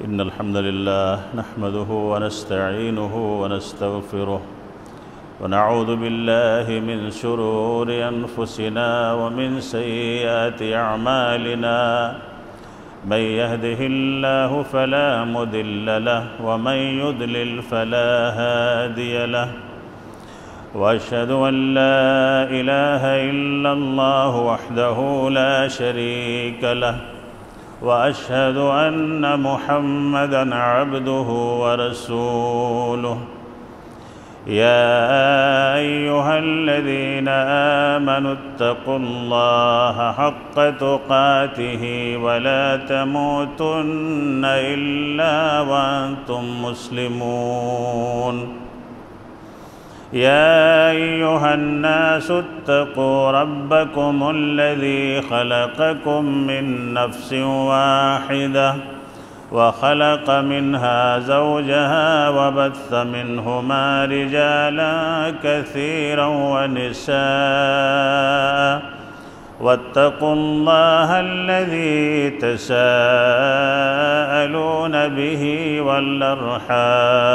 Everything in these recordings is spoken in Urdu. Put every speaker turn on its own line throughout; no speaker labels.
إن الحمد لله نحمده ونستعينه ونستغفره ونعوذ بالله من شرور أنفسنا ومن سيئات أعمالنا من يهده الله فلا مضل له ومن يضلل فلا هادي له وأشهد أن لا إله إلا الله وحده لا شريك له وأشهد أن محمدًا عبده ورسوله يا أيها الذين آمنوا اتقوا الله حق تقاته ولا تموتن إلا وأنتم مسلمون يا أيها الناس اتقوا ربكم الذي خلقكم من نفس واحدة وخلق منها زوجها وبث منهما رجالا كثيرا ونساء واتقوا الله الذي تساءلون به والأرحام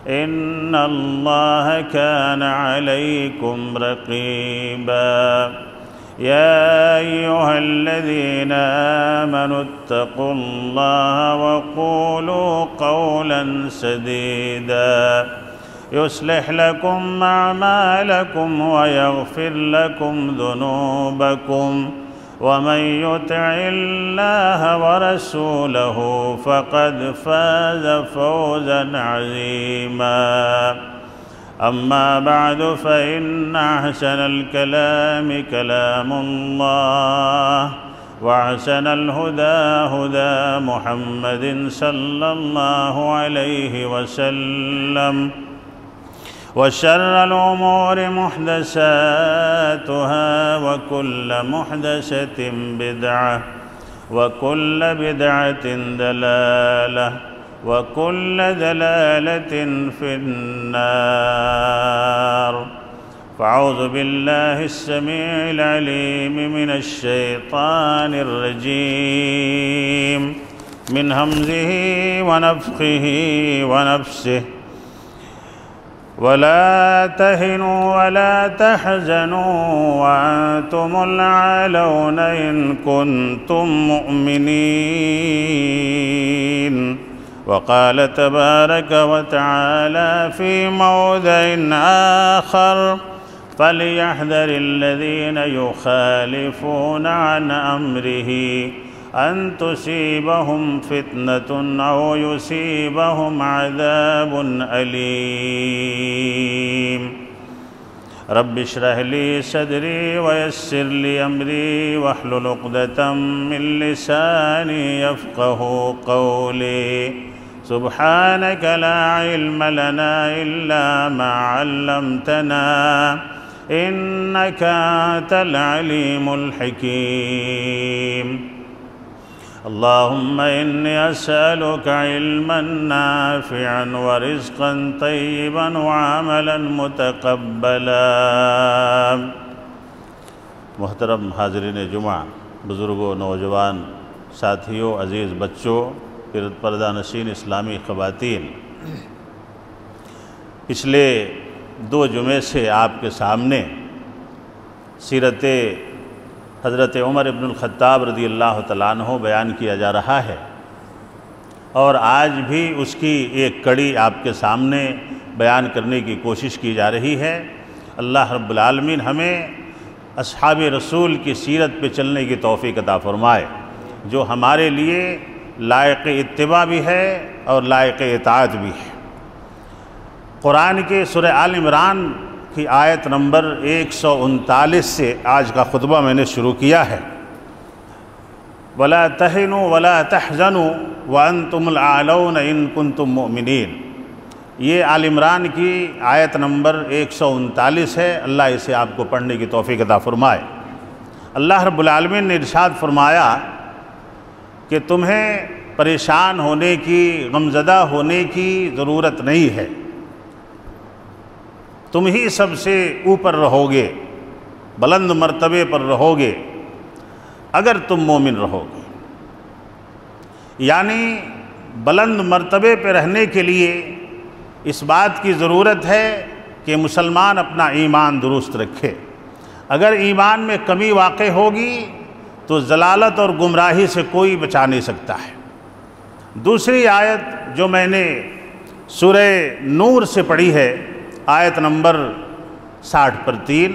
إن الله كان عليكم رقيبا يا أيها الذين آمنوا اتقوا الله وقولوا قولا سديدا يصلح لكم أعمالكم ويغفر لكم ذنوبكم ومن يطع الله ورسوله فقد فاز فوزا عظيما أما بعد فإن أحسن الكلام كلام الله وأحسن الهدى هدى محمد صلى الله عليه وسلم وشر الأمور محدثاتها وكل محدثة بدعة وكل بدعة ضلالة وكل ضلالة في النار فأعوذ بالله السميع العليم من الشيطان الرجيم من همزه ونفخه ونفسه ولا تهنوا ولا تحزنوا وأنتم الأعلون إن كنتم مؤمنين وقال تبارك وتعالى في موضع آخر فليحذر الذين يخالفون عن أمره أن تصيبهم فتنة أو يصيبهم عذاب أليم رب اشرح لي صدري ويسر لي أمري واحلل عقدة من لساني يفقه قولي سبحانك لا علم لنا إلا ما علمتنا إنك أنت العليم الحكيم اللهم إني أسألك علما نافعا ورزقا طيبا وعملا متقبلا محترم حاضرین جمعہ، بزرگوں، نوجوان ساتھیوں، عزیز بچوں، پردہ نشین اسلامی خواتین، پچھلے 2 جمعے سے آپ کے سامنے سیرت حضرت عمر ابن الخطاب رضی اللہ تعالیٰ عنہ بیان کیا جا رہا ہے، اور آج بھی اس کی ایک کڑی آپ کے سامنے بیان کرنے کی کوشش کی جا رہی ہے۔ اللہ رب العالمین ہمیں اصحاب رسول کی سیرت پہ چلنے کی توفیق عطا فرمائے، جو ہمارے لیے لائق اتباع بھی ہے اور لائق اطاعت بھی ہے۔ قرآن کے سورہ آل عمران کی آیت نمبر 139 سے آج کا خطبہ میں نے شروع کیا ہے۔ وَلَا تَهِنُوا وَلَا تَحْزَنُوا وَأَنْتُمُ الْأَعْلَوْنَ إِن كُنتُم مُؤْمِنِينَ، یہ آل عمران کی آیت نمبر 139 ہے۔ اللہ اسے آپ کو پڑھنے کی توفیق عطا فرمائے۔ اللہ رب العالمین نے ارشاد فرمایا کہ تمہیں پریشان ہونے کی، غمزدہ ہونے کی ضرورت نہیں ہے، تم ہی سب سے اوپر رہو گے، بلند مرتبے پر رہو گے اگر تم مومن رہو گے۔ یعنی بلند مرتبے پہ رہنے کے لیے اس بات کی ضرورت ہے کہ مسلمان اپنا ایمان درست رکھے۔ اگر ایمان میں کمی واقع ہوگی تو ضلالت اور گمراہی سے کوئی بچا نہیں سکتا ہے۔ دوسری آیت جو میں نے سورہ نور سے پڑھی ہے، آیت نمبر 63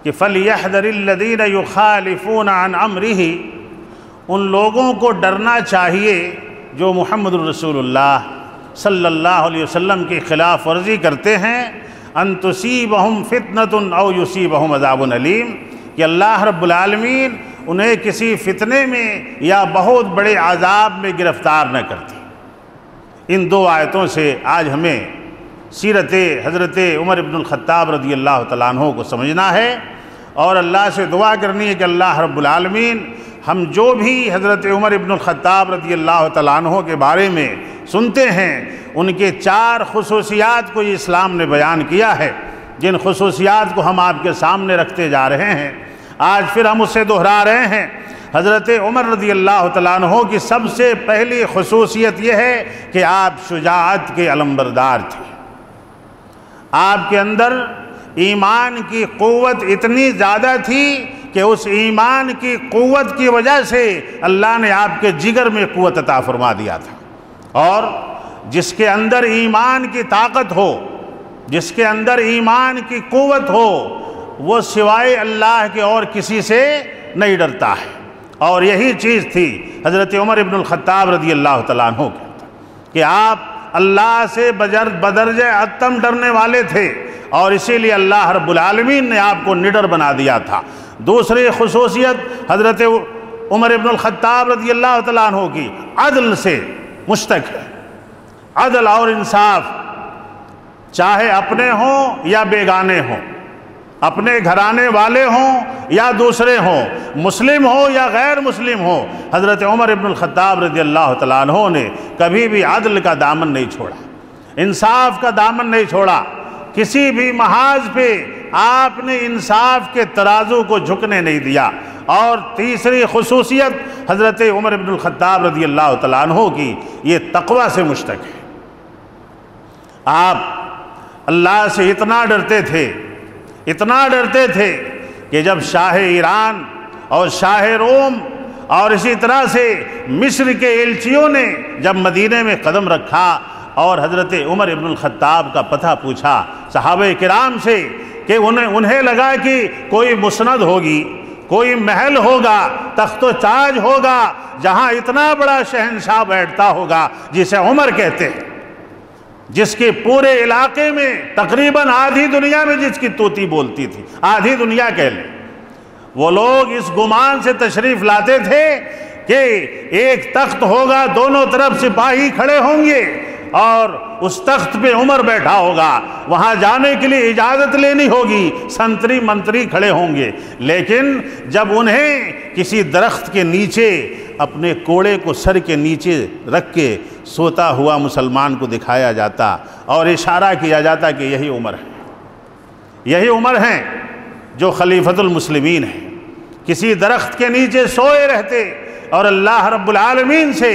کہ فَلْيَحْذَرِ الَّذِينَ يُخَالِفُونَ عَنْ أَمْرِهِ، ان لوگوں کو ڈرنا چاہیے جو محمد الرسول اللہ صلی اللہ علیہ وسلم کی خلاف ورزی کرتے ہیں، ان تصیبہم فتنۃ او یصیبہم عذاب علیم، کہ اللہ رب العالمین انہیں کسی فتنے میں یا بہت بڑے عذاب میں گرفتار نہ کرتے۔ ان دو آیتوں سے آج ہمیں سیرت حضرت عمر بن الخطاب رضی اللہ تعالیٰ عنہ کو سمجھنا ہے، اور اللہ سے دعا کرنی ہے کہ اللہ رب العالمین ہم جو بھی حضرت عمر بن الخطاب رضی اللہ تعالیٰ عنہ کے بارے میں سنتے ہیں، ان کے 4 خصوصیات کو یہ اسلام نے بیان کیا ہے، جن خصوصیات کو ہم آپ کے سامنے رکھتے جا رہے ہیں۔ آج پھر ہم اسے دہرا رہے ہیں۔ حضرت عمر رضی اللہ تعالیٰ عنہ کی سب سے پہلی خصوصیت یہ ہے کہ آپ شجاعت کے علمبردار تھے۔ آپ کے اندر ایمان کی قوت اتنی زیادہ تھی کہ اس ایمان کی قوت کی وجہ سے اللہ نے آپ کے جگر میں قوت عطا فرما دیا تھا، اور جس کے اندر ایمان کی طاقت ہو، جس کے اندر ایمان کی قوت ہو، وہ سوائے اللہ کے اور کسی سے نہیں ڈرتا ہے۔ اور یہی چیز تھی حضرت عمر بن الخطاب رضی اللہ تعالیٰ عنہ کہ آپ اللہ سے بدرجہ اتم ڈرنے والے تھے، اور اسی لیے اللہ رب العالمین نے آپ کو نڈر بنا دیا تھا۔ دوسری خصوصیت حضرت عمر بن الخطاب رضی اللہ تعالیٰ عنہ کی عدل سے مشتق ہے۔ عدل اور انصاف، چاہے اپنے ہوں یا بیگانے ہوں، اپنے گھرانے والے ہوں یا دوسرے ہوں، مسلم ہوں یا غیر مسلم ہوں، حضرت عمر بن الخطاب رضی اللہ تعالیٰ عنہ نے کبھی بھی عدل کا دامن نہیں چھوڑا، انصاف کا دامن نہیں چھوڑا۔ کسی بھی محاذ پہ آپ نے انصاف کے ترازو کو جھکنے نہیں دیا۔ اور تیسری خصوصیت حضرت عمر بن الخطاب رضی اللہ تعالیٰ عنہ کی یہ تقوی سے مشتق ہے۔ آپ اللہ سے اتنا ڈرتے تھے کہ جب شاہ ایران اور شاہ روم اور اسی طرح سے مصر کے ایلچیوں نے جب مدینے میں قدم رکھا اور حضرت عمر بن الخطاب کا پتہ پوچھا صحابہ کرام سے کہ انہیں لگا کہ کوئی مسند ہوگی، کوئی محل ہوگا، تخت و تاج ہوگا، جہاں اتنا بڑا شہنشاہ بیٹھتا ہوگا جسے عمر کہتے ہیں، جس کے پورے علاقے میں تقریباً آدھی دنیا میں جس کی طوطی بولتی تھی، آدھی دنیا کہہ لیں۔ وہ لوگ اس گمان سے تشریف لاتے تھے کہ ایک تخت ہوگا، دونوں طرف سپاہی کھڑے ہوں گے اور اس تخت پہ عمر بیٹھا ہوگا، وہاں جانے کے لیے اجازت لینی ہوگی، سنتری منتری کھڑے ہوں گے۔ لیکن جب انہیں کسی درخت کے نیچے اپنے کوڑے کو سر کے نیچے رکھ کے سوتا ہوا مسلمان کو دکھایا جاتا اور اشارہ کیا جاتا کہ یہی عمر ہیں جو خلیفۃ المسلمین ہیں، کسی درخت کے نیچے سوئے رہتے اور اللہ رب العالمین سے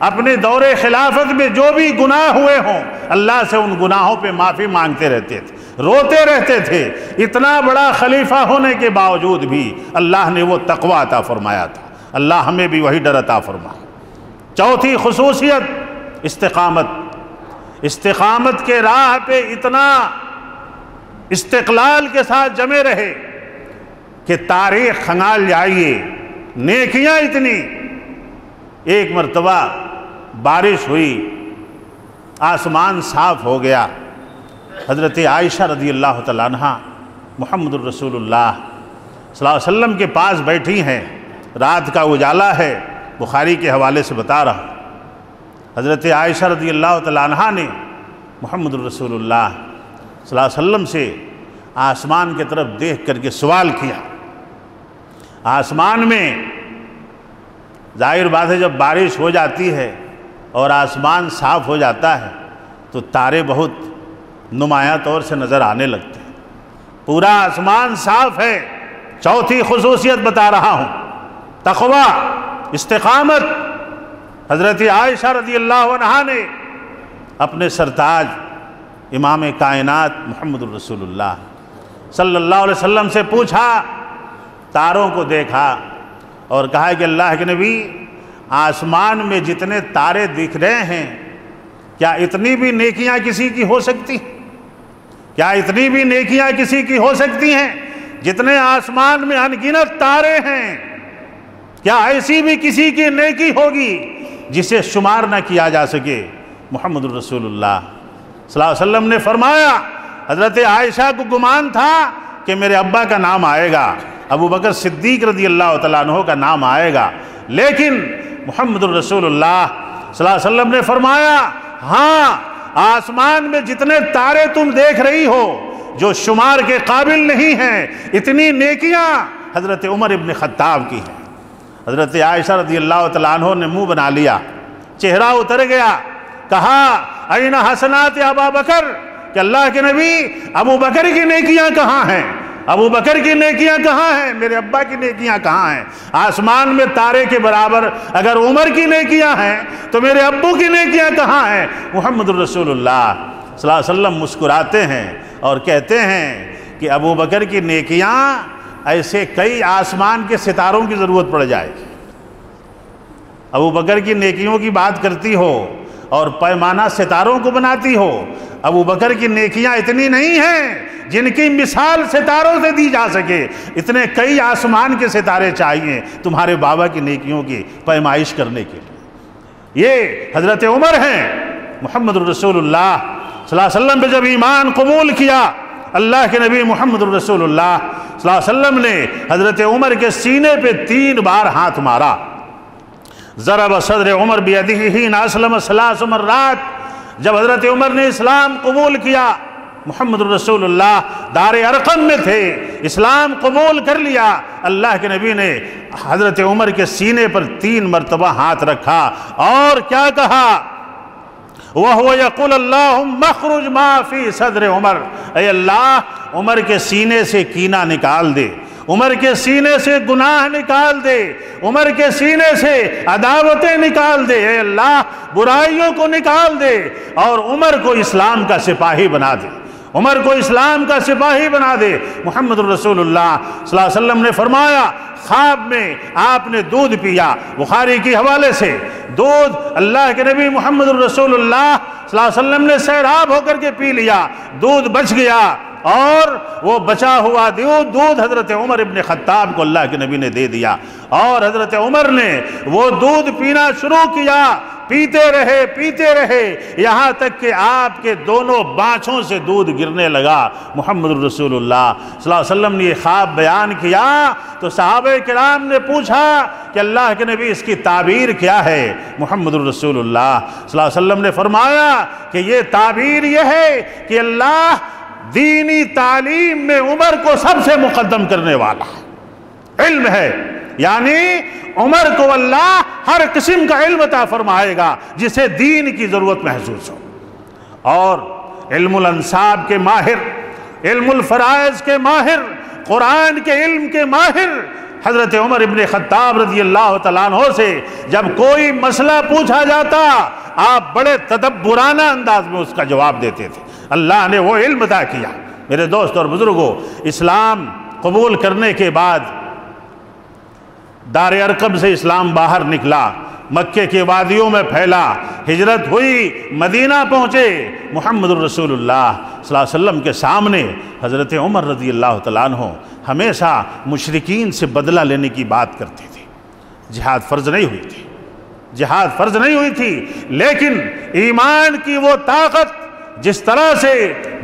اپنے دور خلافت میں جو بھی گناہ ہوئے ہوں اللہ سے ان گناہوں پہ معافی مانگتے رہتے تھے، روتے رہتے تھے۔ اتنا بڑا خلیفہ ہونے کے باوجود بھی اللہ نے وہ تقوی عطا فرمایا تھا۔ اللہ ہمیں بھی وہی ڈر عطا فرمائے۔ چوتھی خصوصیت استقامت کے راہ پہ اتنا استقلال کے ساتھ جمے رہے کہ تاریخ کھنگال جائیے، نیکیاں اتنی۔ ایک مرتبہ بارش ہوئی، آسمان صاف ہو گیا، حضرت عائشہ رضی اللہ تعالیٰ عنہ محمد الرسول اللہ صلی اللہ علیہ وسلم کے پاس بیٹھی ہیں، رات کا اجالا ہے، بخاری کے حوالے سے بتا رہا ہوں۔ حضرت عائشہ رضی اللہ تعالیٰ عنہ نے محمد الرسول اللہ صلی اللہ علیہ وسلم سے آسمان کی طرف دیکھ کر کے سوال کیا۔ آسمان میں ظاہر بات ہے جب بارش ہو جاتی ہے اور آسمان صاف ہو جاتا ہے تو تارے بہت نمایاں طور سے نظر آنے لگتے ہیں، پورا آسمان صاف ہے۔ چوتھی خصوصیت بتا رہا ہوں، تقوی۔ استقامت حضرت عائشہ رضی اللہ عنہا نے اپنے سرتاج امام کائنات محمد الرسول اللہ صلی اللہ علیہ وسلم سے پوچھا، تاروں کو دیکھا اور کہا کہ اللہ کے نبی، آسمان میں جتنے تارے دکھ رہے ہیں، کیا اتنی بھی نیکیاں کسی کی ہو سکتی ہیں؟ کیا اتنی بھی نیکیاں کسی کی ہو سکتی ہیں؟ جتنے آسمان میں ان گنت تارے ہیں، کیا ایسی بھی کسی کی نیکی ہوگی جسے شمار نہ کیا جا سکے؟ محمد الرسول اللہ صلی اللہ علیہ وسلم نے فرمایا، حضرت عائشہ کو گمان تھا کہ میرے ابا کا نام آئے گا، ابو بکر صدیق رضی اللہ تعالیٰ عنہ کا نام آئے گا، لیکن محمد الرسول اللہ صلی اللہ علیہ وسلم نے فرمایا، ہاں، آسمان میں جتنے تارے تم دیکھ رہی ہو جو شمار کے قابل نہیں ہیں، اتنی نیکیاں حضرت عمر ابن خطاب کی ہیں۔ حضرت عائشہ رضی اللہ تعالیٰ عنہ نے منہ بنا لیا، چہرہ اتر گیا، کہا این حسنات ابا بکر، کہ اللہ کے نبی ابو بکر کی نیکیاں کہاں ہیں؟ ابو بکر کی نیکیاں کہاں ہیں؟ میرے ابا کی نیکیاں کہاں ہیں؟ آسمان میں تارے کے برابر اگر عمر کی نیکیاں ہیں تو میرے ابو کی نیکیاں کہاں ہیں؟ محمد الرسول اللہ صلی اللہ علیہ وسلم مسکراتے ہیں اور کہتے ہیں کہ ابو بکر کی نیکیاں ایسے کئی آسمان کے ستاروں کی ضرورت پڑ جائے گی۔ ابو بکر کی نیکیوں کی بات کرتی ہو اور پیمانہ ستاروں کو بناتی ہو، ابو بکر کی نیکیاں اتنی نہیں ہیں جن کی مثال ستاروں سے دی جا سکے، اتنے کئی آسمان کے ستارے چاہیے تمہارے بابا کی نیکیوں کی پیمائش کرنے کے لیے۔ یہ حضرت عمر ہیں۔ محمد الرسول اللہ صلی اللہ علیہ وسلم پہ جب ایمان قبول کیا، اللہ کے نبی محمد الرسول اللہ صلی اللہ علیہ وسلم نے حضرت عمر کے سینے پہ 3 بار ہاتھ مارا۔ ضرب صدر عمر بیدہ حین اسلم 3 مرات۔ جب حضرت عمر نے اسلام قبول کیا، محمد الرسول اللہ دار ارقم میں تھے، اسلام قبول کر لیا، اللہ کے نبی نے حضرت عمر کے سینے پر 3 مرتبہ ہاتھ رکھا اور کیا کہا؟ وَهُوَ يَقُولُ اللَّهُمَّ اخْرُجْ مَا فِي صَدْرِ عمر، اے اللہ عمر کے سینے سے کینہ نکال دے، عمر کے سینے سے گناہ نکال دے، عمر کے سینے سے عداوتیں نکال دے، اے اللہ برائیوں کو نکال دے اور عمر کو اسلام کا سپاہی بنا دے، عمر کو اسلام کا سپاہی بنا دے۔ محمد الرسول اللہ صلی اللہ علیہ وسلم نے فرمایا، خواب میں آپ نے دودھ پیا، بخاری کی حوالے سے دودھ اللہ کے نبی محمد الرسول اللہ صلی اللہ علیہ وسلم نے سیراب ہو کر کے پی لیا، دودھ بچ گیا اور وہ بچا ہوا دودھ حضرت عمر ابن خطاب کو اللہ کے نبی نے دے دیا اور حضرت عمر نے وہ دودھ پینا شروع کیا، پیتے رہے یہاں تک کہ آپ کے دونوں بانچھوں سے دودھ گرنے لگا۔ محمد الرسول اللہ صلی اللہ علیہ وسلم نے یہ خواب بیان کیا تو صحابہ کرام نے پوچھا کہ اللہ کے نبی اس کی تعبیر کیا ہے؟ محمد الرسول اللہ صلی اللہ علیہ وسلم نے فرمایا کہ یہ تعبیر یہ ہے کہ اللہ دینی تعلیم میں عمر کو سب سے مقدم کرنے والا علم ہے، یعنی عمر کو اللہ ہر قسم کا علم عطا فرمائے گا جسے دین کی ضرورت محسوس ہو، اور علم الانساب کے ماہر، علم الفرائض کے ماہر، قرآن کے علم کے ماہر حضرت عمر ابن خطاب رضی اللہ تعالیٰ عنہ سے جب کوئی مسئلہ پوچھا جاتا آپ بڑے تدبرانہ انداز میں اس کا جواب دیتے تھے۔ اللہ نے وہ علم عطا کیا۔ میرے دوست اور بزرگوں، اسلام قبول کرنے کے بعد دار ارقم سے اسلام باہر نکلا، مکے کے وادیوں میں پھیلا، ہجرت ہوئی، مدینہ پہنچے۔ محمد الرسول اللہ صلی اللہ علیہ وسلم کے سامنے حضرت عمر رضی اللہ تعالیٰ عنہ ہمیشہ مشرکین سے بدلہ لینے کی بات کرتے تھے۔ جہاد فرض نہیں ہوئی تھی، جہاد فرض نہیں ہوئی تھی، لیکن ایمان کی وہ طاقت جس طرح سے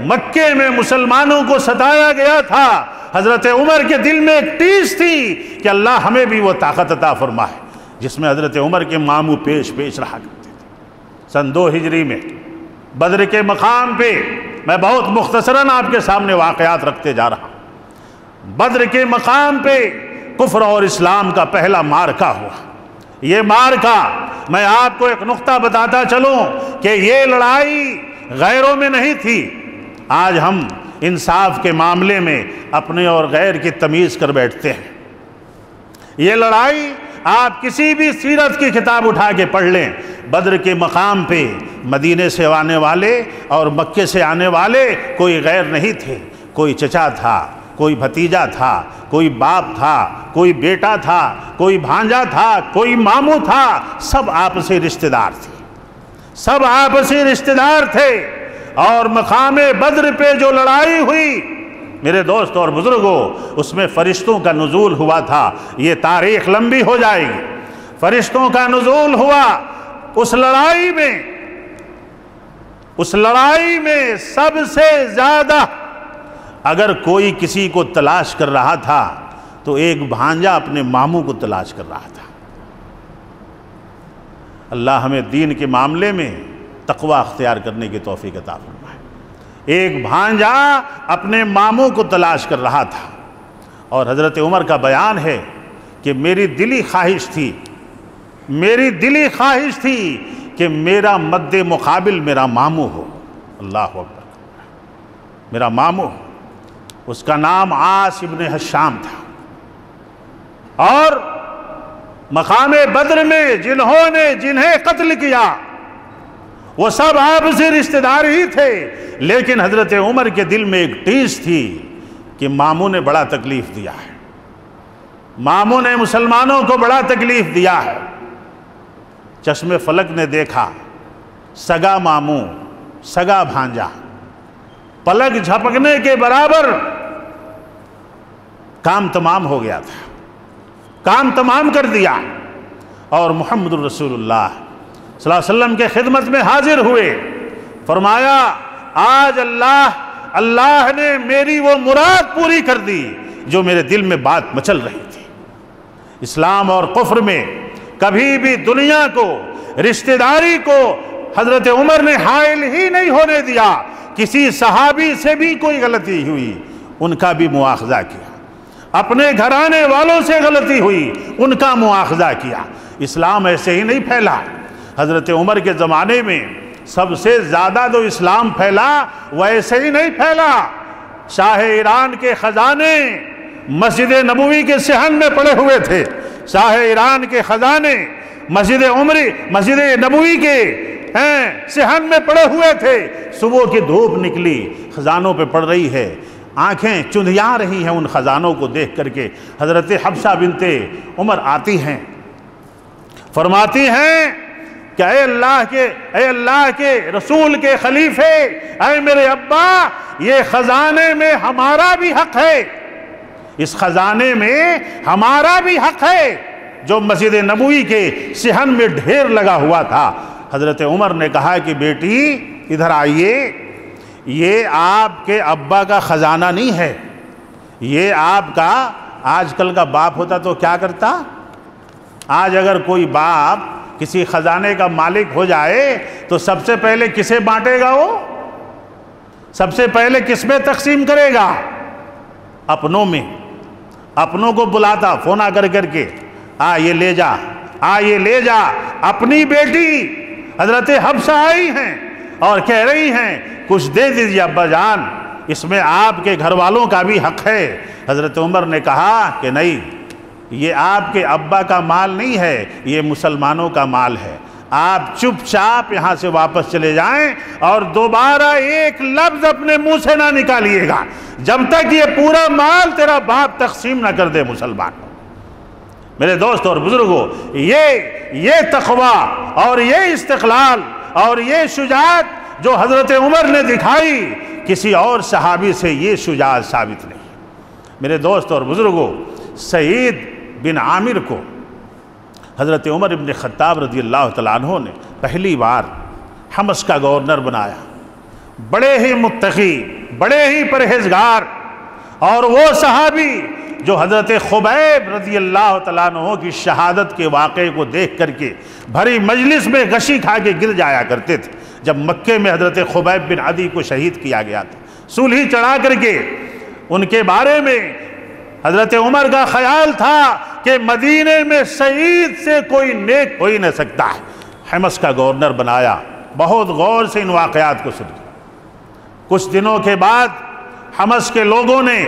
مکے میں مسلمانوں کو ستایا گیا تھا، حضرت عمر کے دل میں ایک ٹیس تھی کہ اللہ ہمیں بھی وہ طاقت عطا فرمائے، جس میں حضرت عمر کے ماموں پیش رہا کرتے تھے۔ سن 2 ہجری میں بدر کے مقام پہ میں بہت مختصراً آپ کے سامنے واقعات رکھتے جا رہا ہوں۔ بدر کے مقام پہ کفر اور اسلام کا پہلا معرکہ ہوا۔ یہ معرکہ، میں آپ کو ایک نقطہ بتاتا چلوں کہ یہ لڑائی غیروں میں نہیں تھی۔ آج ہم انصاف کے معاملے میں اپنے اور غیر کی تمیز کر بیٹھتے ہیں۔ یہ لڑائی آپ کسی بھی سیرت کی کتاب اٹھا کے پڑھ لیں، بدر کے مقام پہ مدینے سے آنے والے اور مکے سے آنے والے کوئی غیر نہیں تھے، کوئی چچا تھا، کوئی بھتیجا تھا، کوئی باپ تھا، کوئی بیٹا تھا، کوئی بھانجا تھا، کوئی ماموں تھا، سب آپسی رشتہ دار تھے، سب آپسی رشتہ دار تھے۔ اور مقام بدر پہ جو لڑائی ہوئی میرے دوست اور بزرگوں، اس میں فرشتوں کا نزول ہوا تھا، یہ تاریخ لمبی ہو جائے گی۔ فرشتوں کا نزول ہوا اس لڑائی میں سب سے زیادہ اگر کوئی کسی کو تلاش کر رہا تھا تو ایک بھانجا اپنے ماموں کو تلاش کر رہا تھا۔ اللہ ہمیں دین کے معاملے میں تقوی اختیار کرنے کی توفیق عطا فرمائے۔ ایک بھانجا اپنے ماموں کو تلاش کر رہا تھا، اور حضرت عمر کا بیان ہے کہ میری دلی خواہش تھی کہ میرا مد مقابل میرا ماموں ہو۔ اللہ اکبر، میرا ماموں، اس کا نام عاص ابن حشام تھا، اور مقام بدر میں جنہیں قتل کیا وہ سب آپسی رشتہ دار ہی تھے، لیکن حضرت عمر کے دل میں ایک ٹیس تھی کہ ماموں نے بڑا تکلیف دیا ہے، ماموں نے مسلمانوں کو بڑا تکلیف دیا ہے۔ چشم فلک نے دیکھا سگا ماموں، سگا بھانجا، پلک جھپکنے کے برابر کام تمام ہو گیا تھا، کام تمام کر دیا، اور محمد الرسول اللہ صلی اللہ علیہ وسلم کے خدمت میں حاضر ہوئے۔ فرمایا آج اللہ نے میری وہ مراد پوری کر دی جو میرے دل میں بات مچل رہی تھی۔ اسلام اور کفر میں کبھی بھی دنیا کو، رشتہ داری کو حضرت عمر نے حائل ہی نہیں ہونے دیا۔ کسی صحابی سے بھی کوئی غلطی ہوئی ان کا بھی مواخذہ کیا، اپنے گھرانے والوں سے غلطی ہوئی ان کا مواخذہ کیا۔ اسلام ایسے ہی نہیں پھیلا۔ حضرت عمر کے زمانے میں سب سے زیادہ جو اسلام پھیلا وہ ایسے ہی نہیں پھیلا۔ شاہ ایران کے خزانے مسجد نبوی کے صحن میں پڑے ہوئے تھے، شاہ ایران کے خزانے مسجد نبوی کے صحن میں پڑے ہوئے تھے۔ صبح کی دھوپ نکلی، خزانوں پہ پڑ رہی ہے، آنکھیں چندھیاں رہی ہیں ان خزانوں کو دیکھ کر کے۔ حضرت حفصہ بنت عمر آتی ہیں، فرماتی ہیں کہ اے اللہ کے رسول کے خلیفے، اے میرے ابا، یہ خزانے میں ہمارا بھی حق ہے، اس خزانے میں ہمارا بھی حق ہے جو مسجد نبوی کے صحن میں ڈھیر لگا ہوا تھا۔ حضرت عمر نے کہا کہ بیٹی ادھر آئیے، یہ آپ کے ابا کا خزانہ نہیں ہے، یہ آپ کا، آج کل کا باپ ہوتا تو کیا کرتا؟ آج اگر کوئی باپ کسی خزانے کا مالک ہو جائے تو سب سے پہلے کسے بانٹے گا؟ وہ سب سے پہلے کس میں تقسیم کرے گا؟ اپنوں میں، اپنوں کو بلاتا فون کر کے، یہ لے جا، یہ لے جا۔ اپنی بیٹی حضرت حفصہ آئی ہیں اور کہہ رہی ہیں کچھ دے دیجیے ابا جان، اس میں آپ کے گھر والوں کا بھی حق ہے۔ حضرت عمر نے کہا کہ نہیں، یہ آپ کے ابا کا مال نہیں ہے، یہ مسلمانوں کا مال ہے، آپ چپ چاپ یہاں سے واپس چلے جائیں اور دوبارہ ایک لفظ اپنے منہ سے نہ نکالیے گا جب تک یہ پورا مال تیرا باپ تقسیم نہ کر دے مسلمان۔ میرے دوست اور بزرگوں، یہ تقوی اور یہ استقلال اور یہ شجاعت جو حضرت عمر نے دکھائی، کسی اور صحابی سے یہ شجاعت ثابت نہیں۔ میرے دوست اور بزرگوں، سعید بن عامر کو حضرت عمر ابن خطاب رضی اللہ تعالیٰ عنہ نے پہلی بار حمص کا گورنر بنایا۔ بڑے ہی متقی، بڑے ہی پرہیزگار، اور وہ صحابی جو حضرت خبیب رضی اللہ تعالیٰ عنہ کی شہادت کے واقعے کو دیکھ کر کے بھری مجلس میں غشی کھا کے گر جایا کرتے تھے۔ جب مکے میں حضرت خبیب بن عدی کو شہید کیا گیا تھا، سولی چڑھا کر کے ان کے بارے میں حضرت عمر کا خیال تھا کہ مدینے میں سعید سے کوئی نیک ہو ہی نہ سکتا ہے، حمص کا گورنر بنایا۔ بہت غور سے ان واقعات کو سنیں۔ کچھ دنوں کے بعد حمص کے لوگوں نے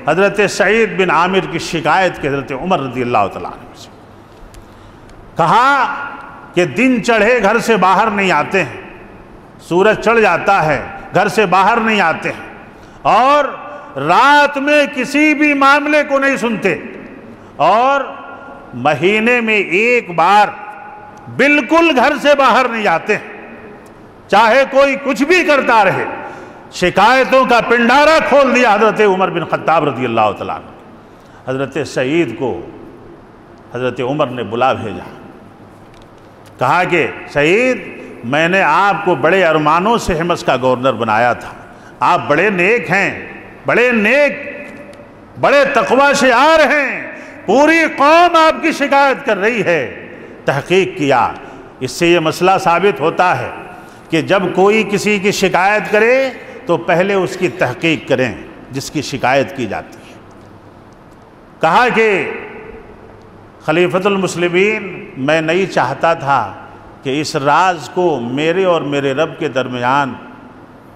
حضرت سعید بن عامر کی شکایت کی حضرت عمر رضی اللہ تعالیٰ عنہ سے۔ کہا کہ دن چڑھے گھر سے باہر نہیں آتے ہیں، سورج چڑھ جاتا ہے گھر سے باہر نہیں آتے ہیں، اور رات میں کسی بھی معاملے کو نہیں سنتے، اور مہینے میں ایک بار بالکل گھر سے باہر نہیں آتے ہیں، چاہے کوئی کچھ بھی کرتا رہے۔ شکایتوں کا پنڈارا کھول دیا حضرت عمر بن خطاب رضی اللہ تعالیٰ عنہ۔ حضرت سعید کو حضرت عمر نے بلا بھیجا، کہا کہ سعید، میں نے آپ کو بڑے ارمانوں سے حمص کا گورنر بنایا تھا، آپ بڑے نیک ہیں، بڑے نیک، بڑے تقوی شعار ہیں، پوری قوم آپ کی شکایت کر رہی ہے۔ تحقیق کیا، اس سے یہ مسئلہ ثابت ہوتا ہے کہ جب کوئی کسی کی شکایت کرے تو پہلے اس کی تحقیق کریں جس کی شکایت کی جاتی ہے۔ کہا کہ خلیفۃ المسلمین، میں نہیں چاہتا تھا کہ اس راز کو میرے اور میرے رب کے درمیان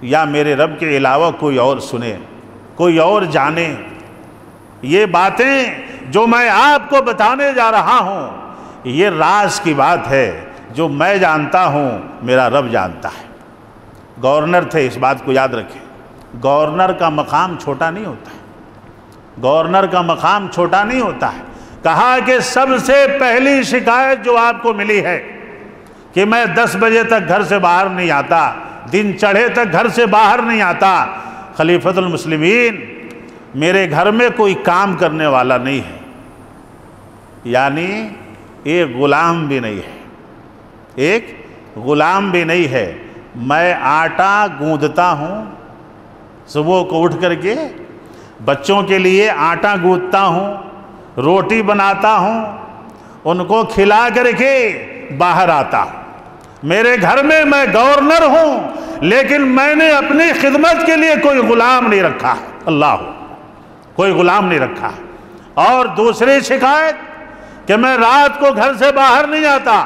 یا میرے رب کے علاوہ کوئی اور سنے، کوئی اور جانے۔ یہ باتیں جو میں آپ کو بتانے جا رہا ہوں، یہ راز کی بات ہے جو میں جانتا ہوں، میرا رب جانتا ہے۔ گورنر تھے، اس بات کو یاد رکھیں، گورنر کا مقام چھوٹا نہیں ہوتا ہے، گورنر کا مقام چھوٹا نہیں ہوتا ہے۔ کہا کہ سب سے پہلی شکایت جو آپ کو ملی ہے کہ میں 10 بجے تک گھر سے باہر نہیں آتا، دن چڑھے تک گھر سے باہر نہیں آتا، خلیفۃ المسلمین میرے گھر میں کوئی کام کرنے والا نہیں ہے، یعنی ایک غلام بھی نہیں ہے، ایک غلام بھی نہیں ہے۔ میں آٹا گوندتا ہوں، صبح کو اٹھ کر کے بچوں کے لیے آٹا گوندتا ہوں، روٹی بناتا ہوں، ان کو کھلا کر کے باہر آتا ہوں۔ میرے گھر میں میں گورنر ہوں، لیکن میں نے اپنی خدمت کے لیے کوئی غلام نہیں رکھا ہے، اللہ کوئی غلام نہیں رکھا ہے۔ اور دوسری شکایت کہ میں رات کو گھر سے باہر نہیں آتا،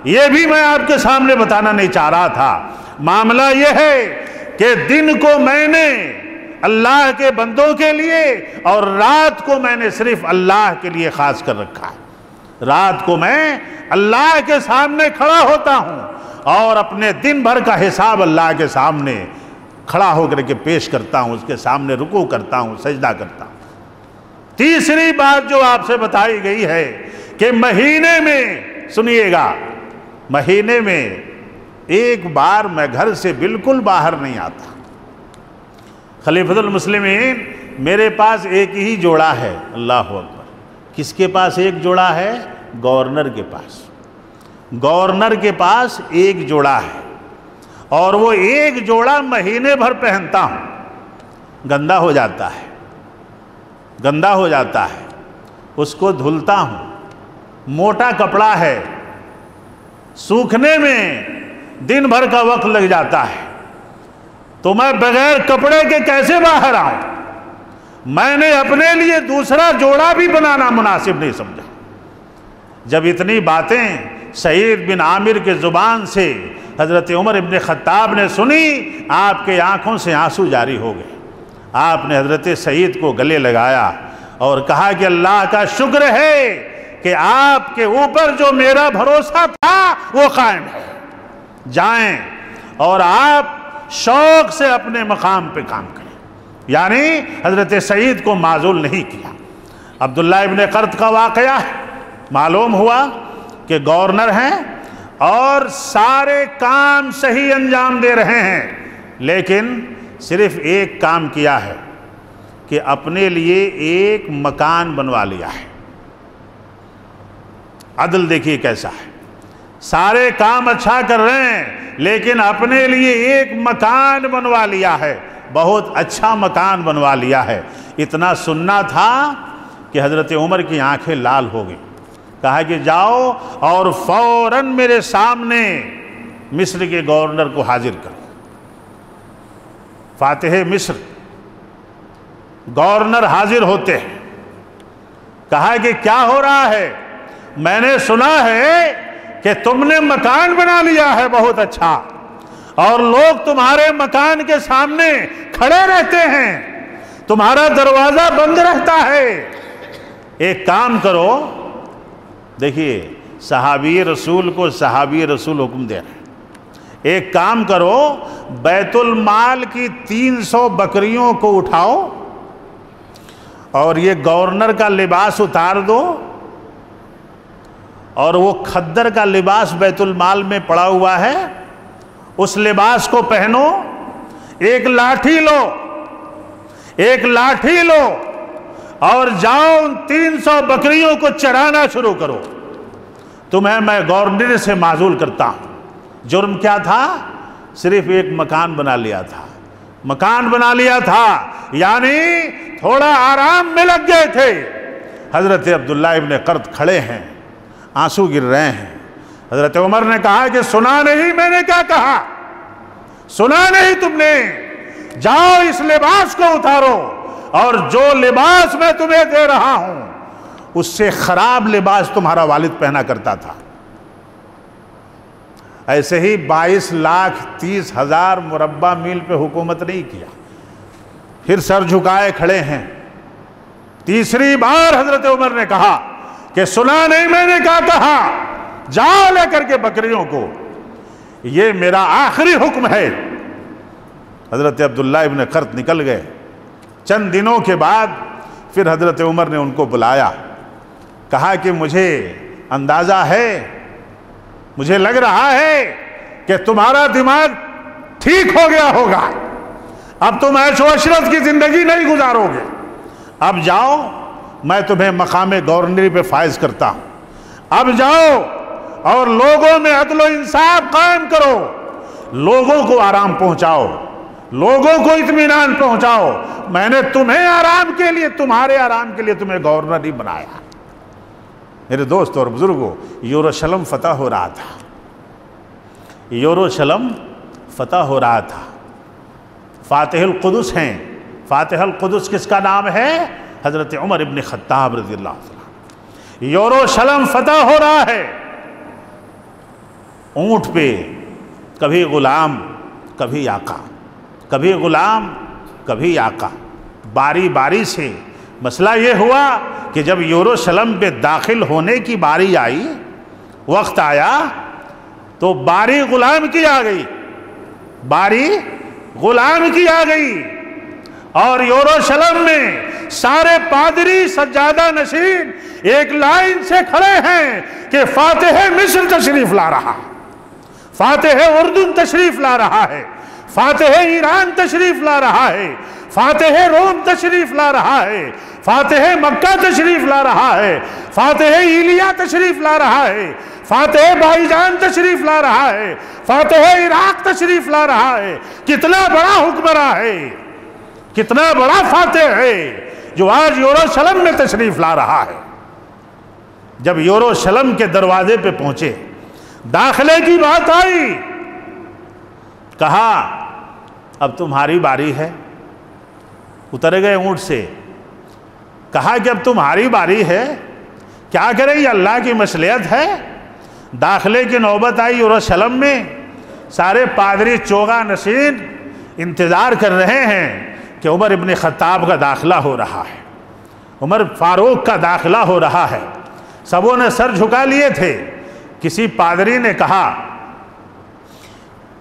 یہ بھی میں آپ کے سامنے بتانا نہیں چاہ رہا تھا۔ معاملہ یہ ہے کہ دن کو میں نے اللہ کے بندوں کے لیے اور رات کو میں نے صرف اللہ کے لیے خاص کر رکھا ہے۔ رات کو میں اللہ کے سامنے کھڑا ہوتا ہوں اور اپنے دن بھر کا حساب اللہ کے سامنے کھڑا ہو کر کے پیش کرتا ہوں، اس کے سامنے رکوع کرتا ہوں، سجدہ کرتا ہوں۔ تیسری بات جو آپ سے بتائی گئی ہے کہ مہینے میں، سنیے گا، مہینے میں ایک بار میں گھر سے بالکل باہر نہیں آتا۔ خلیفۃ المسلمین، میرے پاس ایک ہی جوڑا ہے، اللہ اکبر۔ کس کے پاس ایک جوڑا ہے؟ گورنر کے پاس۔ گورنر کے پاس ایک جوڑا ہے، اور وہ ایک جوڑا مہینے بھر پہنتا ہوں، گندا ہو جاتا ہے، گندا ہو جاتا ہے، اس کو دھلتا ہوں، موٹا کپڑا ہے، سوکھنے میں دن بھر کا وقت لگ جاتا ہے، تو میں بغیر کپڑے کے کیسے باہر آؤں؟ میں نے اپنے لیے دوسرا جوڑا بھی بنانا مناسب نہیں سمجھا۔ جب اتنی باتیں سعید بن عامر کے زبان سے حضرت عمر ابن خطاب نے سنی، آپ کے آنکھوں سے آنسو جاری ہو گئے۔ آپ نے حضرت سعید کو گلے لگایا اور کہا کہ اللہ کا شکر ہے کہ آپ کے اوپر جو میرا بھروسہ تھا وہ قائم ہے، جائیں اور آپ شوق سے اپنے مقام پہ کام کریں۔ یعنی حضرت سعید کو معزول نہیں کیا۔ عبداللہ ابن قرط کا واقعہ ہے، معلوم ہوا کہ گورنر ہیں اور سارے کام صحیح انجام دے رہے ہیں، لیکن صرف ایک کام کیا ہے کہ اپنے لیے ایک مکان بنوا لیا ہے۔ عدل دیکھیے کیسا ہے، سارے کام اچھا کر رہے ہیں لیکن اپنے لیے ایک مکان بنوا لیا ہے، بہت اچھا مکان بنوا لیا ہے۔ اتنا سننا تھا کہ حضرت عمر کی آنکھیں لال ہو گئی۔ کہا کہ جاؤ اور فوراً میرے سامنے مصر کے گورنر کو حاضر کرو۔ فاتح مصر گورنر حاضر ہوتے ہیں۔ کہا کہ کیا ہو رہا ہے؟ میں نے سنا ہے کہ تم نے مکان بنا لیا ہے بہت اچھا، اور لوگ تمہارے مکان کے سامنے کھڑے رہتے ہیں، تمہارا دروازہ بند رہتا ہے۔ ایک کام کرو، دیکھیے صحابی رسول کو صحابی رسول حکم دے رہے ہیں، ایک کام کرو، بیت المال کی 300 بکریوں کو اٹھاؤ اور یہ گورنر کا لباس اتار دو اور وہ کھدر کا لباس بیت المال میں پڑا ہوا ہے اس لباس کو پہنو، ایک لاٹھی لو اور جاؤ ان 300 بکریوں کو چرانا شروع کرو، تمہیں میں گورنر سے معزول کرتا ہوں۔ جرم کیا تھا؟ صرف ایک مکان بنا لیا تھا، یعنی تھوڑا آرام میں لگ گئے تھے۔ حضرت عبداللہ ابن قرط کھڑے ہیں، آنسو گر رہے ہیں۔ حضرت عمر نے کہا کہ سنا نہیں میں نے کیا کہا؟ سنا نہیں تم نے؟ جاؤ اس لباس کو اتارو اور جو لباس میں تمہیں دے رہا ہوں اس سے خراب لباس تمہارا والد پہنا کرتا تھا۔ ایسے ہی 22,30,000 مربع میل پہ حکومت نہیں کیا، پھر سر جھکائے کھڑے ہیں۔ تیسری بار حضرت عمر نے کہا کہ سنا نہیں میں نے کیا کہا؟ جاؤ لے کر کے بکریوں کو، یہ میرا آخری حکم ہے۔ حضرت عبداللہ ابن قرط نکل گئے۔ چند دنوں کے بعد پھر حضرت عمر نے ان کو بلایا، کہا کہ مجھے اندازہ ہے، مجھے لگ رہا ہے کہ تمہارا دماغ ٹھیک ہو گیا ہوگا، اب تم عیش و عشرت کی زندگی نہیں گزارو گے، اب جاؤ میں تمہیں مقام گورنری پہ فائز کرتا ہوں، اب جاؤ اور لوگوں میں عدل و انصاف قائم کرو، لوگوں کو آرام پہنچاؤ، لوگوں کو اطمینان پہنچاؤ۔ میں نے تمہیں آرام کے لیے، تمہارے آرام کے لیے تمہیں گورنر نہیں بنایا۔ میرے دوست اور بزرگوں، یروشلم فتح ہو رہا تھا، یروشلم فتح ہو رہا تھا۔ فاتح القدس ہیں، فاتح القدس کس کا نام ہے؟ حضرت عمر ابن خطاب رضی اللہ عنہ۔ یروشلم فتح ہو رہا ہے، اونٹ پہ کبھی غلام کبھی آقا، کبھی غلام کبھی آقا، باری باری سے۔ مسئلہ یہ ہوا کہ جب یروشلم پہ داخل ہونے کی باری آئی، وقت آیا، تو باری غلام کی آ گئی، باری غلام کی آ گئی، اور یروشلم میں سارے پادری سجادہ نشین ایک لائن سے کھڑے ہیں کہ فاتح مصر تشریف لا رہا، فاتح اردن تشریف لا رہا ہے، فاتح ایران تشریف لا رہا ہے، فاتح روم تشریف لا رہا ہے، فاتح مکہ تشریف لا رہا ہے، فاتح ایلیا تشریف لا رہا ہے، فاتح بھائی جان تشریف لا رہا ہے، فاتح عراق تشریف لا رہا ہے۔ کتنا بڑا حکمراں ہے، کتنا بڑا فاتح ہے جو آج یروشلم میں تشریف لا رہا ہے۔ جب یروشلم کے دروازے پہ پہنچے، داخلے کی بات آئی، کہا اب تمہاری باری ہے۔ اتر گئے اونٹ سے، کہا کہ اب تمہاری باری ہے، کیا کریں، یہ اللہ کی مصلحت ہے۔ داخلے کی نوبت آئی یروشلم میں، سارے پادری چوگا نشین انتظار کر رہے ہیں کہ عمر ابن خطاب کا داخلہ ہو رہا ہے، عمر فاروق کا داخلہ ہو رہا ہے۔ سبوں نے سر جھکا لیے تھے۔ کسی پادری نے کہا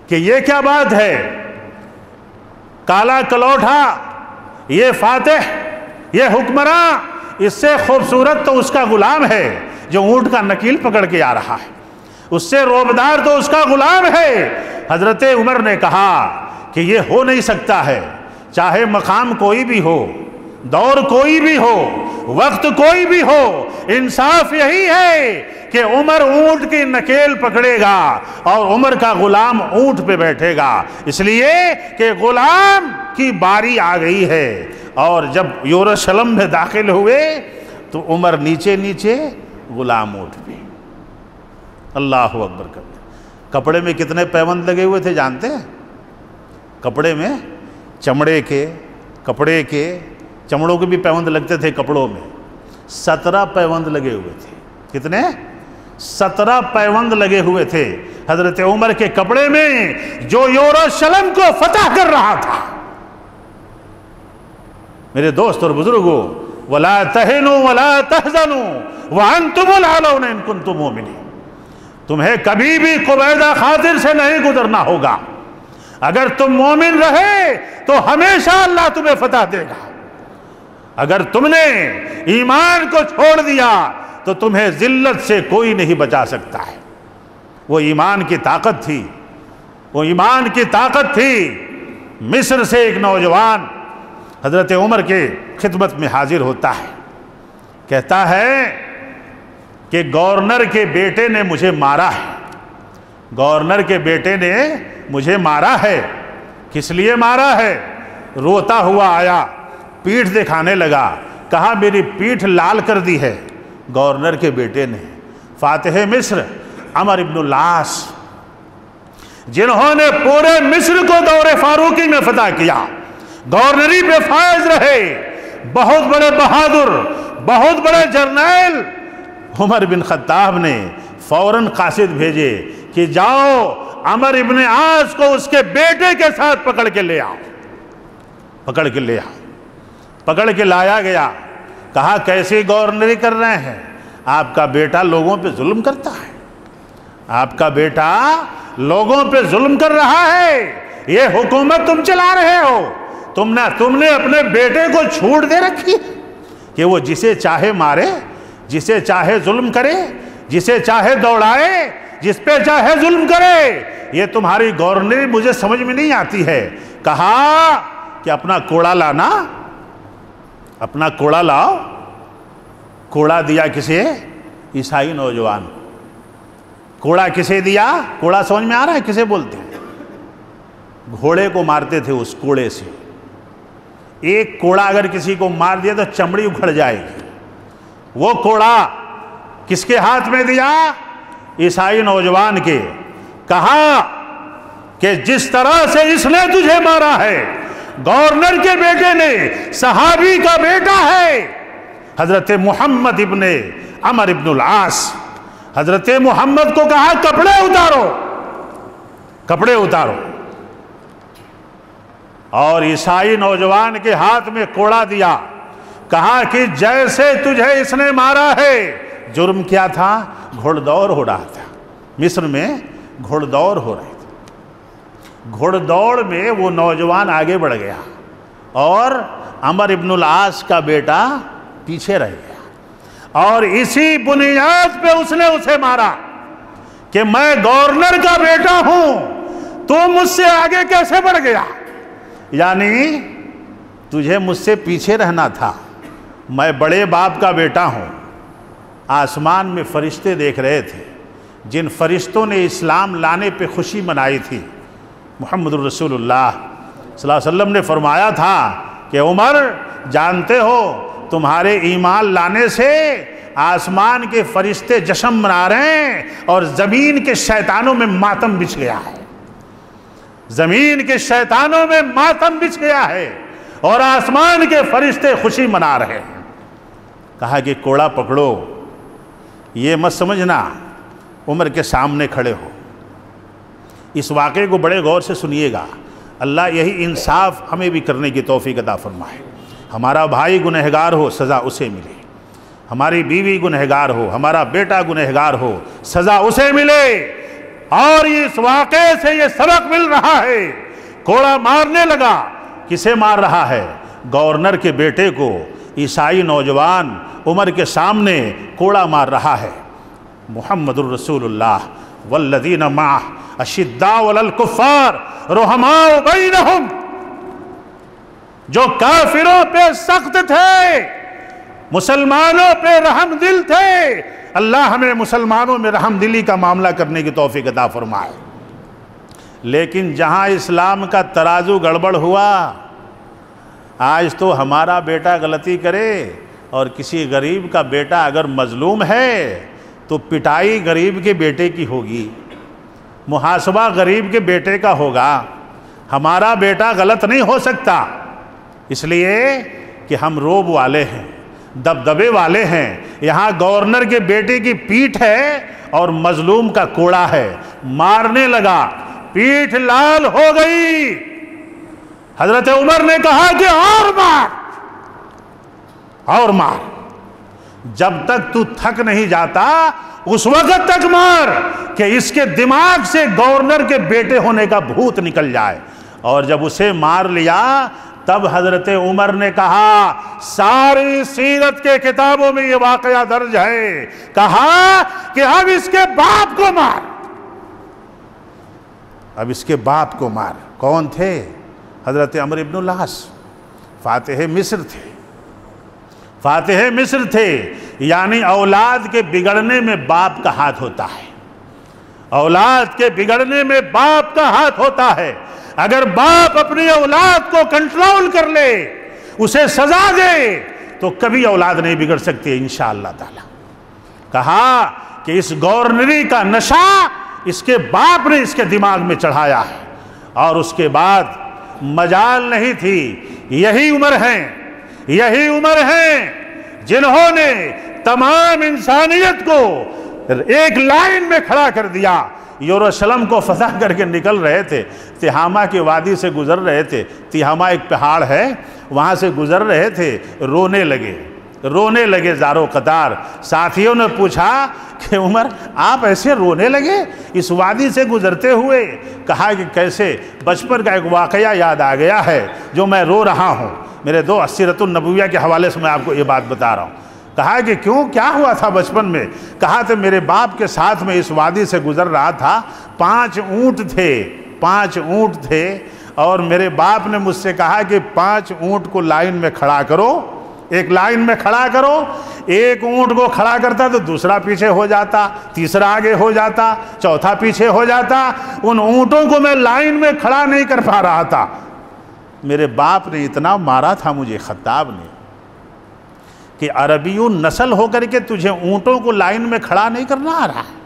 کہ یہ کیا بات ہے، کالا کلوٹھا، یہ فاتح، یہ حکمراں، اس سے خوبصورت تو اس کا غلام ہے جو اونٹ کا نکیل پکڑ کے آ رہا ہے، اس سے روبدار تو اس کا غلام ہے۔ حضرت عمر نے کہا کہ یہ ہو نہیں سکتا ہے، چاہے مقام کوئی بھی ہو، دور کوئی بھی ہو، وقت کوئی بھی ہو، انصاف یہی ہے کہ عمر اونٹ کی نکیل پکڑے گا اور عمر کا غلام اونٹ پہ بیٹھے گا، اس لیے کہ غلام کی باری آ گئی ہے۔ اور جب یروشلم میں داخل ہوئے تو عمر نیچے نیچے، غلام اونٹ پہ۔ اللہ اکبر کرتے۔ کپڑے میں کتنے پیوند لگے ہوئے تھے جانتے ہیں؟ کپڑے میں چمڑے کے، کپڑے کے چمڑوں کے بھی پیوند لگتے تھے کپڑوں میں، 17 پیوند لگے ہوئے تھے۔ کتنے؟ 17 پیوند لگے ہوئے تھے حضرت عمر کے کپڑے میں، جو یروشلم کو فتح کر رہا تھا۔ میرے دوست اور بزرگوں، وَلَا تَهِنُوا وَلَا تَحْزَنُوا وَأَنْتُمُ الْأَعْلَوْنَ إِن كُنتُم مُؤْمِنِينَ۔ تمہیں کبھی بھی قبیضہ خاطر سے نہیں گزرنا ہوگا. اگر تم مومن رہے تو ہمیشہ اللہ تمہیں فتح دے گا. اگر تم نے ایمان کو چھوڑ دیا تو تمہیں ذلت سے کوئی نہیں بچا سکتا ہے. وہ ایمان کی طاقت تھی، وہ ایمان کی طاقت تھی. مصر سے ایک نوجوان حضرت عمر کے خدمت میں حاضر ہوتا ہے، کہتا ہے کہ گورنر کے بیٹے نے مجھے مارا ہے. گورنر کے بیٹے نے مجھے مارا ہے. کس لیے مارا ہے؟ روتا ہوا آیا، پیٹھ دکھانے لگا، کہا میری پیٹھ لال کر دی ہے گورنر کے بیٹے نے. فاتح مصر عمر ابن العاص، جنہوں نے پورے مصر کو دور فاروقی میں فتح کیا، گورنری پہ فائز رہے، بہت بڑے بہادر، بہت بڑے جرنیل. عمر بن خطاب نے فوراً قاصد بھیجے کہ جاؤ عمر ابن عاص کو اس کے بیٹے کے ساتھ پکڑ کے لے آؤ. پکڑ کے لے آؤ. پکڑ کے لایا گیا. کہا کیسی گورنری کر رہے ہیں؟ آپ کا بیٹا لوگوں پہ ظلم کرتا ہے. آپ کا بیٹا لوگوں پہ ظلم کر رہا ہے. یہ حکومت تم چلا رہے ہو. تم نے اپنے بیٹے کو چھوٹ دے رکھی کہ وہ جسے چاہے مارے، جسے چاہے ظلم کرے، جسے چاہے دوڑائے، جس پہ چاہے ظلم کرے. یہ تمہاری گورنری مجھے سمجھ میں نہیں آتی ہے. کہا کہ اپنا کوڑا لانا، اپنا کوڑا لاؤ. کوڑا دیا کسے؟ عیسائی نوجوان. کوڑا کسے دیا؟ کوڑا سمجھ میں آ رہا ہے کسے بولتے ہیں؟ گھوڑے کو مارتے تھے اس کوڑے سے. ایک کوڑا اگر کسی کو مار دیا تو چمڑی اکھڑ جائے گی. وہ کوڑا کس کے ہاتھ میں دیا؟ عیسائی نوجوان کے. کہا کہ جس طرح سے اس نے تجھے مارا ہے، گورنر کے بیٹے نے، صحابی کا بیٹا ہے حضرت محمد ابن عمر ابن العاص. حضرت محمد کو کہا کپڑے اتارو، کپڑے اتارو. اور عیسائی نوجوان کے ہاتھ میں کوڑا دیا. کہا کہ جیسے تجھے اس نے مارا ہے. جرم کیا تھا؟ گھوڑ دوڑ ہو رہا تھا. مصر میں گھوڑ دوڑ ہو رہی تھی. گھوڑ دوڑ میں وہ نوجوان آگے بڑھ گیا اور عمر ابن العاص کا بیٹا پیچھے رہ گیا. اور اسی بنیاد پہ اس نے اسے مارا کہ میں گورنر کا بیٹا ہوں، تو مجھ سے آگے کیسے بڑھ گیا؟ یعنی تجھے مجھ سے پیچھے رہنا تھا. میں بڑے باپ کا بیٹا ہوں. آسمان میں فرشتے دیکھ رہے تھے، جن فرشتوں نے اسلام لانے پہ خوشی منائی تھی. محمد الرسول اللہ صلی اللہ علیہ وسلم نے فرمایا تھا کہ عمر جانتے ہو تمہارے ایمان لانے سے آسمان کے فرشتے جشن منا رہے ہیں اور زمین کے شیطانوں میں ماتم بچھ گیا ہے. زمین کے شیطانوں میں ماتم بچھ گیا ہے اور آسمان کے فرشتے خوشی منا رہے ہیں. کہا کہ کوڑا پکڑو. یہ مت سمجھنا عمر کے سامنے کھڑے ہو. اس واقعے کو بڑے غور سے سنیے گا. اللہ یہی انصاف ہمیں بھی کرنے کی توفیق عطا فرمائے. ہمارا بھائی گنہگار ہو سزا اسے ملے، ہماری بیوی گنہگار ہو، ہمارا بیٹا گنہگار ہو، سزا اسے ملے. اور اس واقعے سے یہ سبق مل رہا ہے. کوڑا مارنے لگا. کسے مار رہا ہے؟ گورنر کے بیٹے کو. عیسائی نوجوان عمر کے سامنے کوڑا مار رہا ہے. محمد الرسول اللہ والذین معہ اشداء علی الکفار رحماء بینہم. جو کافروں پہ سخت تھے، مسلمانوں پہ رحم دل تھے. اللہ ہمیں مسلمانوں میں رحم دلی کا معاملہ کرنے کی توفیق عطا فرمائے. لیکن جہاں اسلام کا ترازو گڑبڑ ہوا، آج تو ہمارا بیٹا غلطی کرے اور کسی غریب کا بیٹا اگر مظلوم ہے تو پٹائی غریب کے بیٹے کی ہوگی، محاسبہ غریب کے بیٹے کا ہوگا. ہمارا بیٹا غلط نہیں ہو سکتا، اس لیے کہ ہم روب والے ہیں، دبدبے والے ہیں. یہاں گورنر کے بیٹے کی پیٹھ ہے اور مظلوم کا کوڑا ہے. مارنے لگا، پیٹھ لال ہو گئی. حضرت عمر نے کہا کہ اور مار، اور مار. جب تک تو تھک نہیں جاتا
اس وقت تک مار کہ اس کے دماغ سے گورنر کے بیٹے ہونے کا بھوت نکل جائے۔ اور جب اسے مار لیا تب حضرت عمر نے کہا، ساری سیرت کے کتابوں میں یہ واقعہ درج ہے، کہا کہ اب اس کے باپ کو مار، اب اس کے باپ کو مار۔ کون تھے؟ حضرت عمرو بن العاص، فاتح مصر تھے، فاتح مصر تھے۔ یعنی اولاد کے بگڑنے میں باپ کا ہاتھ ہوتا ہے، اولاد کے بگڑنے میں باپ کا ہاتھ ہوتا ہے۔ اگر باپ اپنی اولاد کو کنٹرول کر لے، اسے سزا دے، تو کبھی اولاد نہیں بگڑ سکتی انشاءاللہ تعالی۔ کہا کہ اس گورنری کا نشہ اس کے باپ نے اس کے دماغ میں چڑھایا ہے، اور اس کے بعد مجال نہیں تھی۔ یہی عمر ہیں، یہی عمر ہیں جنہوں نے تمام انسانیت کو ایک لائن میں کھڑا کر دیا۔ یروشلم کو فتح کر کے نکل رہے تھے، تہامہ کی وادی سے گزر رہے تھے، تہامہ ایک پہاڑ ہے، وہاں سے گزر رہے تھے، رونے لگے زارو قطار۔ ساتھیوں نے پوچھا کہ عمر آپ ایسے رونے لگے اس وادی سے گزرتے ہوئے؟ کہا کہ کیسے، بچپن کا ایک واقعہ یاد آ گیا ہے جو میں رو رہا ہوں۔ میرے دوست سیرت النبویہ کے حوالے سے میں آپ کو یہ بات بتا رہا ہوں۔ کہا کہ کیوں، کیا ہوا تھا بچپن میں؟ کہا تو میرے باپ کے ساتھ میں اس وادی سے گزر رہا تھا، 5 اونٹ تھے، اور میرے باپ نے مجھ سے کہا کہ 5 اونٹ کو لائن میں کھڑا کرو، ایک لائن میں کھڑا کرو۔ ایک اونٹ کو کھڑا کرتا تو دوسرا پیچھے ہو جاتا، تیسرا آگے ہو جاتا، چوتھا پیچھے ہو جاتا۔ ان اونٹوں کو میں لائن میں کھڑا نہیں کر پا رہا تھا۔ میرے باپ نے اتنا مارا تھا مجھے، خطاب نے، کہ عربیوں نسل ہو کر کے تجھے اونٹوں کو لائن میں کھڑا نہیں کرنا آ رہا ہے،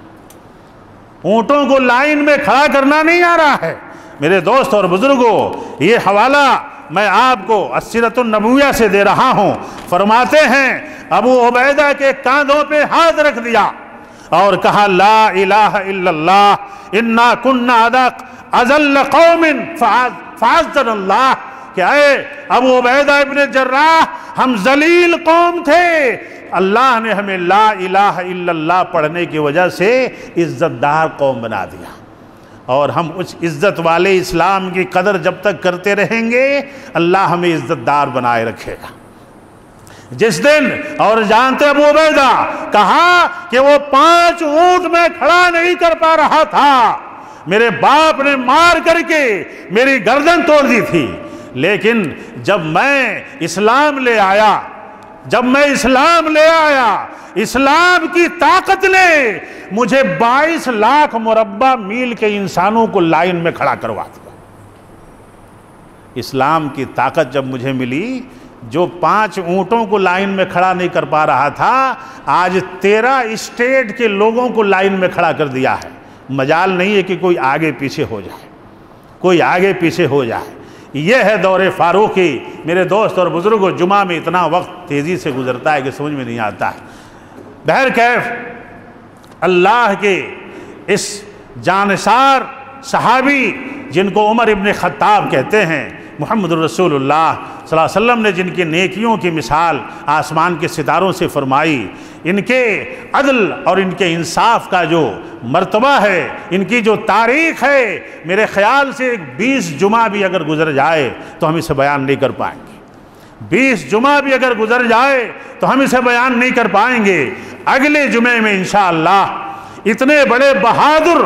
اونٹوں کو لائن میں کھڑا کرنا نہیں آ رہا ہے۔ میرے دوست اور بزرگوں، یہ حوالہ میں آپ کو السیرۃ النبویہ سے دے رہا ہوں۔ فرماتے ہیں ابو عبیدہ کے کاندھوں پہ ہاتھ رکھ دیا اور کہا، لا الہ الا اللہ انا کنا اذل قوم فعزنا اللہ، کہ اے ابو عبیدہ ابن جراح، ہم ذلیل قوم تھے، اللہ نے ہمیں لا الہ الا اللہ پڑھنے کی وجہ سے عزت دار قوم بنا دیا، اور ہم اس عزت والے اسلام کی قدر جب تک کرتے رہیں گے اللہ ہمیں عزت دار بنائے رکھے گا۔ جس دن، اور جانتے ابو عبیدہ، کہا کہ وہ 5 اونٹ میں کھڑا نہیں کر پا رہا تھا، میرے باپ نے مار کر کے میری گردن توڑ دی تھی، لیکن جب میں اسلام لے آیا، اسلام کی طاقت نے مجھے 22 لاکھ مربع میل کے انسانوں کو لائن میں کھڑا کروا دیا۔ اسلام کی طاقت جب مجھے ملی، جو 5 اونٹوں کو لائن میں کھڑا نہیں کر پا رہا تھا، آج 13 اسٹیٹ کے لوگوں کو لائن میں کھڑا کر دیا ہے۔ مجال نہیں ہے کہ کوئی آگے پیچھے ہو جائے، یہ ہے دور فاروقی۔ میرے دوست اور بزرگوں، جمعہ میں اتنا وقت تیزی سے گزرتا ہے کہ سمجھ میں نہیں آتا ہے۔ بہرکیف اللہ کے اس جانثار صحابی جن کو عمر ابن خطاب کہتے ہیں، محمد الرسول اللہ صلی اللہ علیہ وسلم نے جن کی نیکیوں کی مثال آسمان کے ستاروں سے فرمائی، ان کے عدل اور ان کے انصاف کا جو مرتبہ ہے، ان کی جو تاریخ ہے، میرے خیال سے 20 جمعہ بھی اگر گزر جائے تو ہم اسے بیان نہیں کر پائیں گے۔ 20 جمعہ بھی اگر گزر جائے تو ہم اسے بیان نہیں کر پائیں گے۔ اگلے جمعے میں انشاءاللہ اتنے بڑے بہادر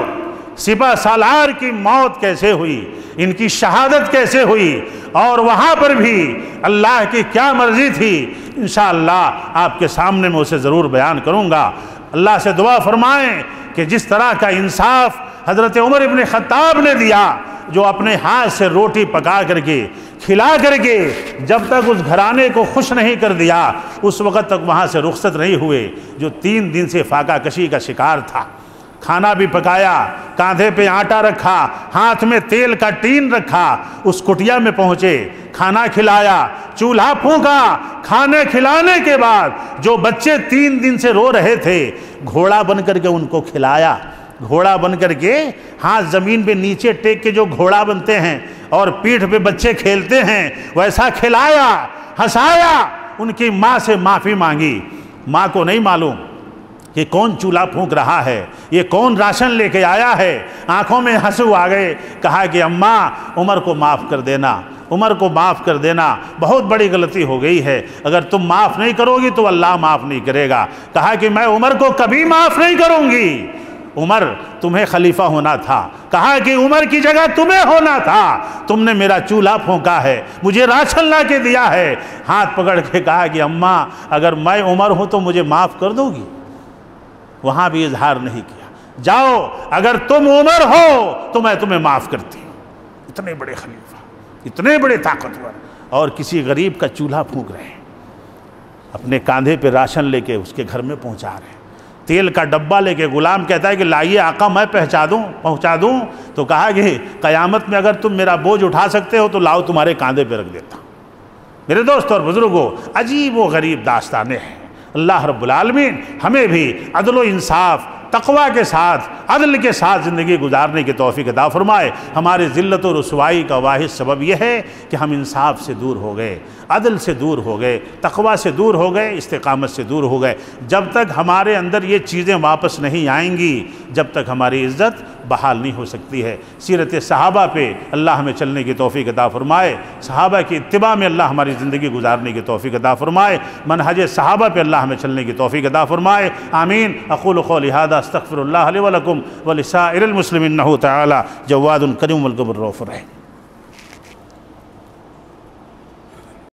سپہ سالار کی موت کیسے ہوئی، ان کی شہادت کیسے ہوئی، اور وہاں پر بھی اللہ کی کیا مرضی تھی، انشاءاللہ آپ کے سامنے میں اسے ضرور بیان کروں گا۔ اللہ سے دعا فرمائیں کہ جس طرح کا انصاف حضرت عمر ابن خطاب نے دیا، جو اپنے ہاتھ سے روٹی پکا کر کے کھلا کر کے جب تک اس گھرانے کو خوش نہیں کر دیا اس وقت تک وہاں سے رخصت نہیں ہوئے، جو 3 دن سے فاقہ کشی کا شکار تھا۔ کھانا بھی پکایا، کاندھے پہ آٹا رکھا، ہاتھ میں تیل کا ٹین رکھا، اس کٹیا میں پہنچے، کھانا کھلایا، چولہا پھونکا۔ کھانے کھلانے کے بعد جو بچے 3 دن سے رو رہے تھے، گھوڑا بن کر کے ان کو کھلایا، گھوڑا بن کر کے، ہاتھ زمین پہ نیچے ٹیک کے جو گھوڑا بنتے ہیں اور پیٹھ پہ بچے کھیلتے ہیں، ویسا کھلایا، ہنسایا، ان کی ماں سے معافی مانگی۔ ماں کو نہیں معلوم کہ کون چولہا پھونک رہا ہے، یہ کون راشن لے کے آیا ہے۔ آنکھوں میں ہنسو آ گئے، کہا کہ اماں عمر کو معاف کر دینا، عمر کو معاف کر دینا، بہت بڑی غلطی ہو گئی ہے، اگر تم معاف نہیں کرو گی تو اللہ معاف نہیں کرے گا۔ کہا کہ میں عمر کو کبھی معاف نہیں کروں گی، عمر تمہیں خلیفہ ہونا تھا، کہا کہ عمر کی جگہ تمہیں ہونا تھا، تم نے میرا چولہا پھونکا ہے، مجھے راشن لا کے دیا ہے۔ ہاتھ پکڑ کے کہا کہ اماں اگر میں عمر ہوں تو مجھے معاف کر دو گی؟ وہاں بھی اظہار نہیں کیا، جاؤ اگر تم عمر ہو تو میں تمہیں معاف کرتی ہوں۔ اتنے بڑے خلیفہ، اتنے بڑے طاقتور، اور کسی غریب کا چولہا پھونک رہے ہیں، اپنے کاندھے پہ راشن لے کے اس کے گھر میں پہنچا رہے ہیں، تیل کا ڈبہ لے کے غلام کہتا ہے کہ لائیے آقا میں پہنچا دوں، تو کہا کہ قیامت میں اگر تم میرا بوجھ اٹھا سکتے ہو تو لاؤ تمہارے کاندھے پہ رکھ دیتا ہوں۔ میرے دوست اور بزرگوں، عجیب و غریب داستانیں ہیں۔ اللہ رب العالمین ہمیں بھی عدل و انصاف، تقوی کے ساتھ، عدل کے ساتھ زندگی گزارنے کی توفیق عطا فرمائے۔ ہمارے ذلت و رسوائی کا واحد سبب یہ ہے کہ ہم انصاف سے دور ہو گئے، عدل سے دور ہو گئے، تقوی سے دور ہو گئے، استقامت سے دور ہو گئے۔ جب تک ہمارے اندر یہ چیزیں واپس نہیں آئیں گی، جب تک ہماری عزت بحال نہیں ہو سکتی ہے۔ سیرت صحابہ پہ اللہ ہمیں چلنے کی توفیق عطا فرمائے، صحابہ کی اتباع میں اللہ ہماری زندگی گزارنے کی توفیق عطا فرمائے، منہج صحابہ پہ اللہ ہمیں چلنے کی توفیق عطا فرمائے۔ آمین۔ اقول قولی ھذا استغفر اللہ لی ولکم ولسائر المسلمین انہ تعالی جواد کریم الرؤوف الرحیم۔